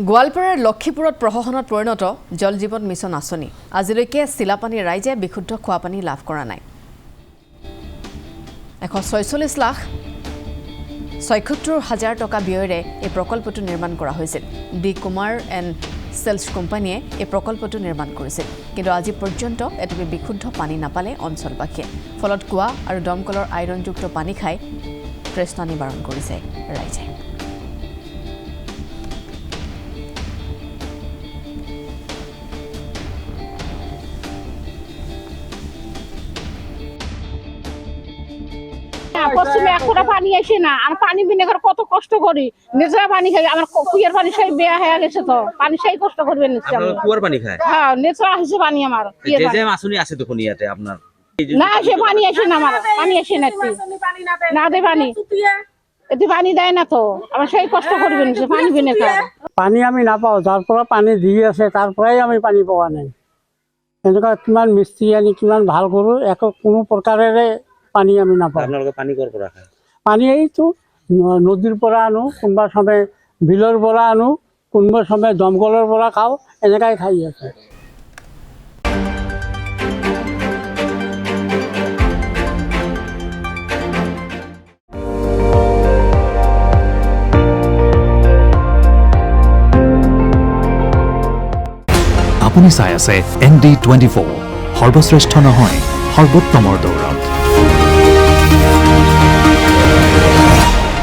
গোৱালপাৰাৰ লক্ষীপুৰত প্ৰশাসনত পৰিণত জল জীৱন মিছন আঁচনি আজিলৈকে চিলাপানীৰ ৰাইজে বিশুদ্ধ খোৱাপানী লাভ কৰা নাই 146,76,000 টকা ব্যয়েৰে এই প্ৰকল্পটো নিৰ্মাণ কৰা হৈছিল ডি কুমাৰ এণ্ড চেলছ কোম্পানীয়ে এই প্ৰকল্পটো নিৰ্মাণ কৰিছিল কিন্তু আজি পৰ্যন্ত এটুপি বিশুদ্ধ পানী নাপালে অঞ্চলবাসীয়ে ফলত কুঁৱা আৰু দমকলৰ আইৰণযুক্ত পানী খাই তৃষ্ণা নিবাৰণ কৰিছে ৰাইজে পশ্চিমে একটা পানি আসে না আর পানি বিনে কত কষ্ট করি নিজেরা পানি খাই আমার কুয়ার পানি সেই বেয়া হয়ে গেছে তো পানি সেই কষ্ট করবে নিশ্চয় কুয়ার পানি খায় হ্যাঁ নিজেরা আসে পানি আমার যে মাসুনি আছে তখন ইয়াতে আপনার না সে পানি আসে না আমার পানি আসে না না দে পানি এতে পানি দেয় না তো আমার সেই কষ্ট করবে নিশ্চয় পানি বিনে খায় পানী আমি নাপাওঁ যাৰ পৰা পানী দি আছে তাৰ পৰাই আমি পানী পোৱা নাই এনেকুৱা কিমান মিস্ত্ৰী আনি কিমান ভাল কৰোঁ একো কোনো প্ৰকাৰেৰে পানী আমি নাপাওঁ আপনাদেৰ পানি কৰ কৰা খায় পানী এইটো নদীৰ পৰা আনো কোনোবা সময় বিলৰ পৰা আনো কোনোবা সময় দমকলৰ পৰা খাওঁ এনেকাই খাই আছে আপুনি চাই আছে ND24 সৰ্বশ্ৰেষ্ঠ নহয় সৰ্বোত্তমৰ দৌৰা